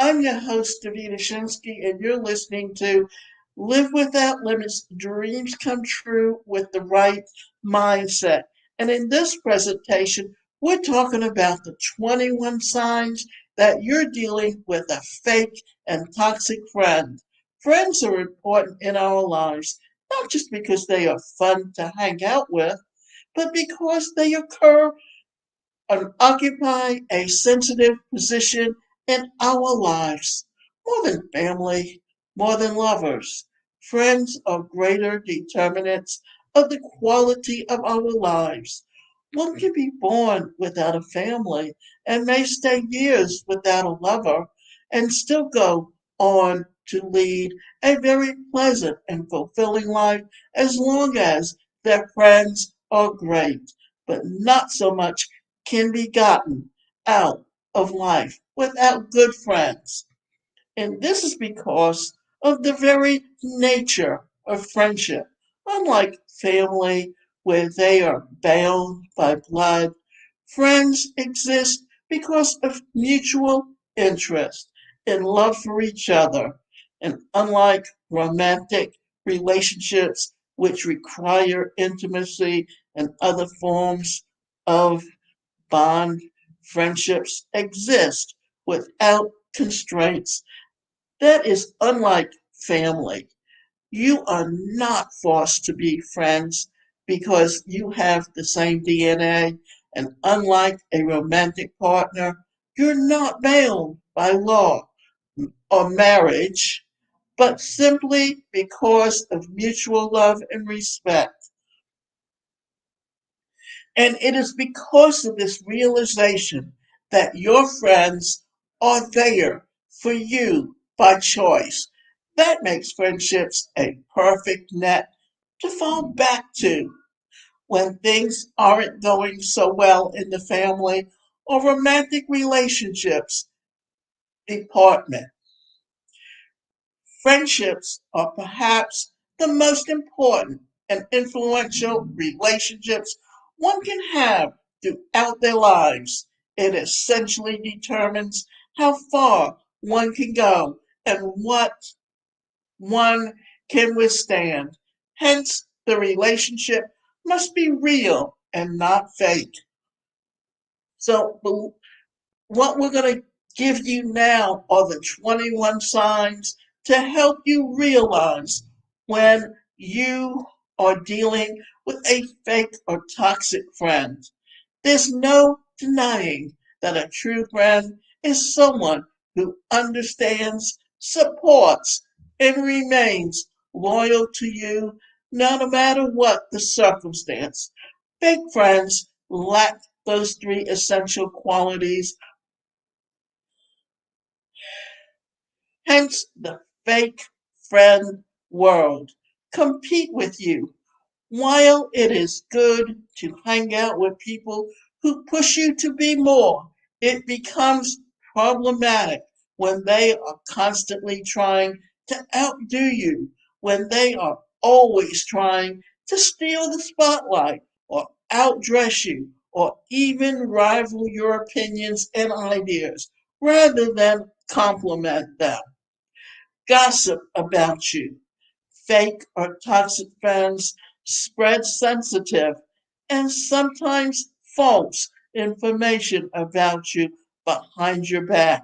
I'm your host, Davina Shinsky, and you're listening to Live Without Limits Dreams Come True with the Right Mindset. And in this presentation, we're talking about the 21 signs that you're dealing with a fake and toxic friend. Friends are important in our lives, not just because they are fun to hang out with, but because they occur and occupy a sensitive position in our lives. More than family, more than lovers, friends are greater determinants of the quality of our lives. One can be born without a family and may stay years without a lover and still go on to lead a very pleasant and fulfilling life as long as their friends are great, but not so much can be gotten out of life without good friends. And this is because of the very nature of friendship. Unlike family, where they are bound by blood, friends exist because of mutual interest and love for each other. And unlike romantic relationships, which require intimacy and other forms of bond, friendships exist without constraints. That is unlike family. You are not forced to be friends because you have the same DNA, and unlike a romantic partner, you're not bound by law or marriage, but simply because of mutual love and respect. And it is because of this realization that your friends are there for you by choice. That makes friendships a perfect net to fall back to when things aren't going so well in the family or romantic relationships department. Friendships are perhaps the most important and influential relationships one can have throughout their lives. It essentially determines how far one can go and what one can withstand. Hence, the relationship must be real and not fake. So, what we're going to give you now are the 21 signs to help you realize when you are dealing with a fake or toxic friend. There's no denying that a true friend is someone who understands, supports, and remains loyal to you no matter what the circumstance. Fake friends lack those three essential qualities. Hence, the fake friend world compete with you. While it is good to hang out with people who push you to be more, it becomes problematic when they are constantly trying to outdo you, when they are always trying to steal the spotlight or outdress you or even rival your opinions and ideas rather than compliment them. Gossip about you. Fake or toxic friends spread sensitive and sometimes false information about you behind your back.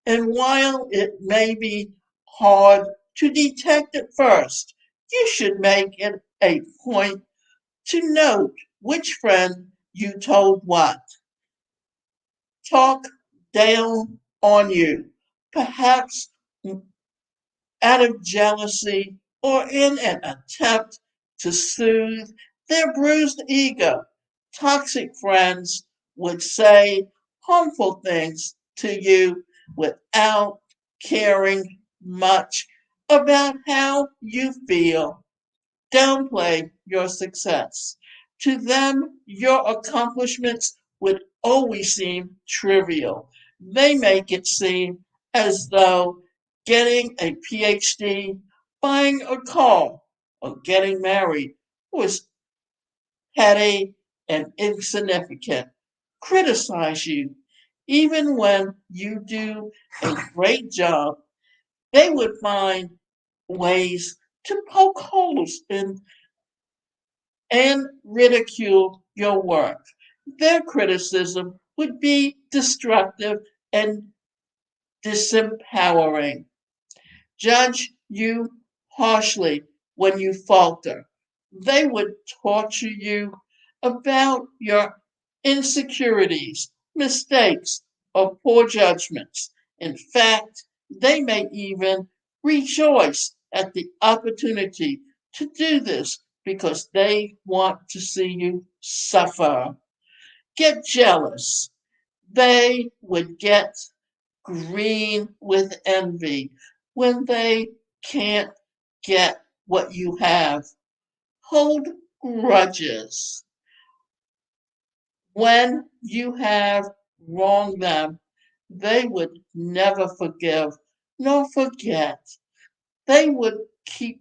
And while it may be hard to detect at first, you should make it a point to note which friend you told what. Talk down on you, perhaps out of jealousy or in an attempt to soothe their bruised ego. Toxic friends would say harmful things to you without caring much about how you feel. Downplay your success. To them, your accomplishments would always seem trivial. They make it seem as though getting a PhD, buying a car, or getting married was petty and insignificant. Criticize you Even when you do a great job, they would find ways to poke holes in and ridicule your work. Their criticism would be destructive and disempowering. Judge you harshly when you falter. They would torture you about your insecurities, mistakes, or poor judgments. In fact, they may even rejoice at the opportunity to do this because they want to see you suffer. Get jealous. They would get green with envy when they can't get what you have. Hold grudges when you have wronged them. They would never forgive nor forget. They would keep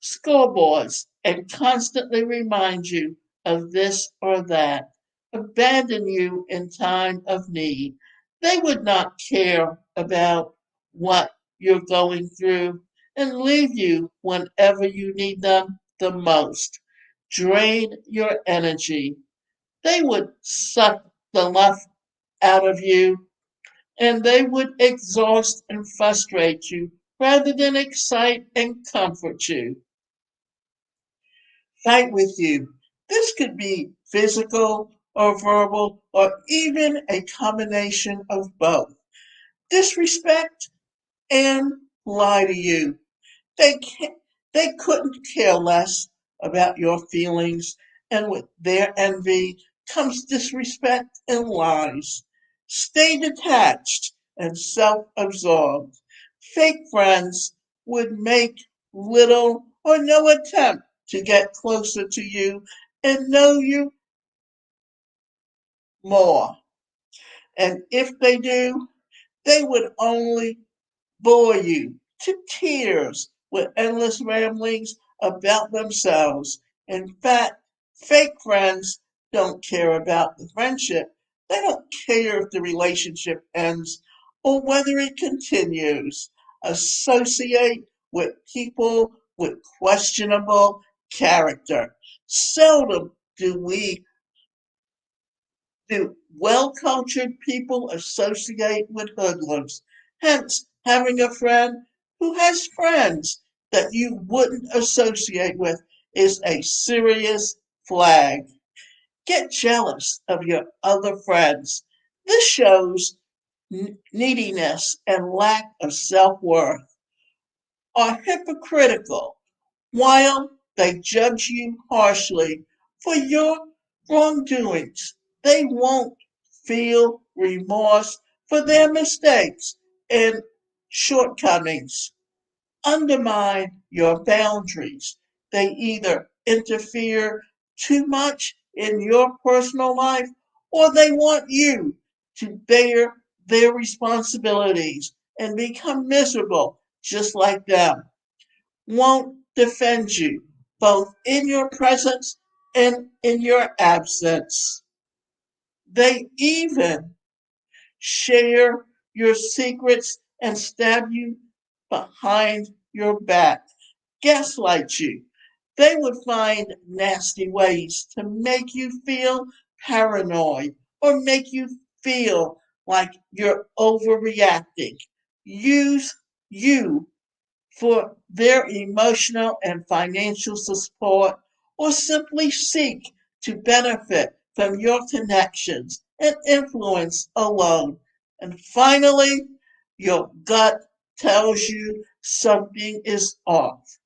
scoreboards and constantly remind you of this or that, abandon you in time of need. They would not care about what you're going through and leave you whenever you need them the most. Drain your energy. They would suck the life out of you and they would exhaust and frustrate you rather than excite and comfort you. Fight with you. This could be physical or verbal or even a combination of both. Disrespect and lie to you. They can't, they couldn't care less about your feelings, and with their envy comes disrespect and lies. Stay detached and self-absorbed. Fake friends would make little or no attempt to get closer to you and know you more. And if they do, they would only bore you to tears with endless ramblings about themselves. In fact, fake friends don't care about the friendship. They don't care if the relationship ends or whether it continues. Associate with people with questionable character. Seldom do well cultured people associate with hoodlums. Hence, having a friend who has friends that you wouldn't associate with is a serious flag. Get jealous of your other friends. This shows neediness and lack of self worth. Are hypocritical while they judge you harshly for your wrongdoings. They won't feel remorse for their mistakes and shortcomings. Undermine your boundaries. They either interfere too much in your personal life or they want you to bear their responsibilities and become miserable just like them. Won't defend you, both in your presence and in your absence. They even share your secrets and stab you behind your back, gaslight you. They would find nasty ways to make you feel paranoid or make you feel like you're overreacting. Use you for their emotional and financial support, or simply seek to benefit from your connections and influence alone. And finally, your gut tells you something is off.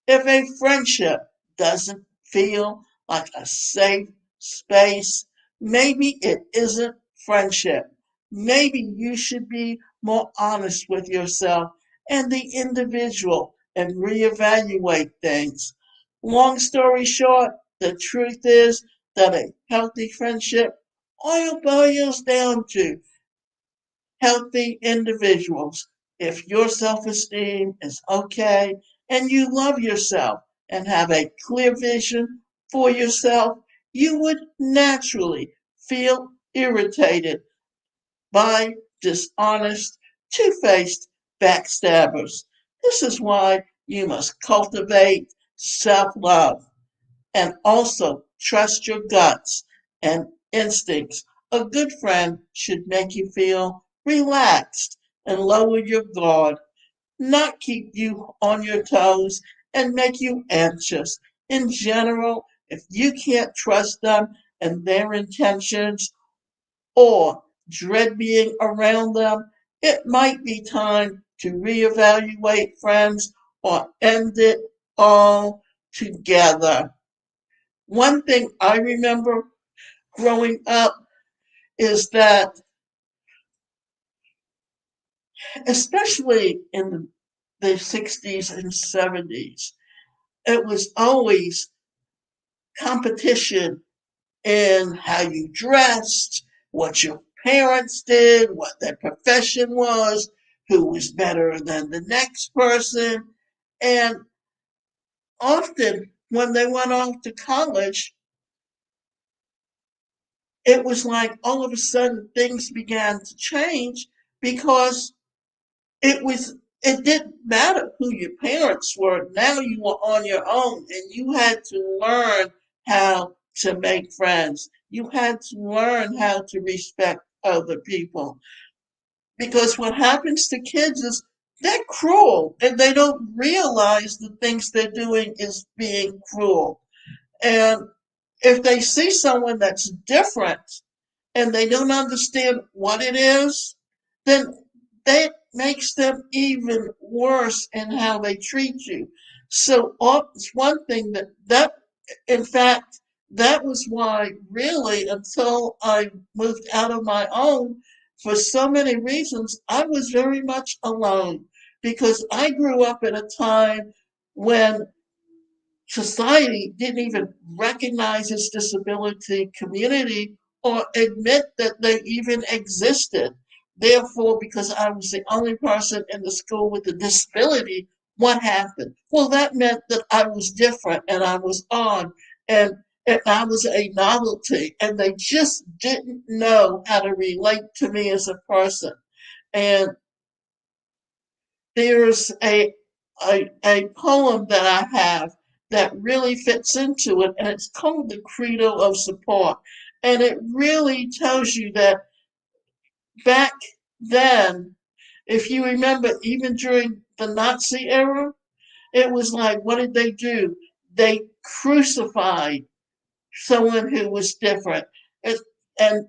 If a friendship doesn't feel like a safe space, maybe it isn't friendship. Maybe you should be more honest with yourself and the individual and reevaluate things. Long story short, the truth is that a healthy friendship all boils down to healthy individuals. If your self esteem is okay and you love yourself and have a clear vision for yourself, you would naturally feel irritated by dishonest, two-faced backstabbers. This is why you must cultivate self-love and also trust your guts and instincts. A good friend should make you feel relaxed and lower your guard, not keep you on your toes and make you anxious. In general, if you can't trust them and their intentions or dread being around them, it might be time to reevaluate friends or end it all together. One thing I remember growing up is that, especially in the 60s and 70s, it was always competition in how you dressed, what your parents did, what their profession was, who was better than the next person. And often when they went off to college, it was like all of a sudden things began to change because it didn't matter who your parents were. Now you were on your own and you had to learn how to make friends. You had to learn how to respect other people. Because what happens to kids is they're cruel and they don't realize the things they're doing is being cruel. And if they see someone that's different and they don't understand what it is, then that makes them even worse in how they treat you. So it's one thing that in fact that was why really until I moved out of my own for so many reasons I was very much alone because I grew up at a time when society didn't even recognize this disability community or admit that they even existed. Therefore, because I was the only person in the school with a disability, what happened? Well, that meant that I was different and I was odd and I was a novelty, and they just didn't know how to relate to me as a person. And there's a poem that I have that really fits into it, and it's called The Credo of Support. And it really tells you that back then, if you remember, even during the Nazi era, it was like, what did they do? They crucified someone who was different. It, and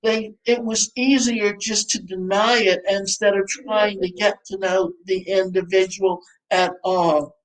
they it was easier just to deny it instead of trying to get to know the individual at all.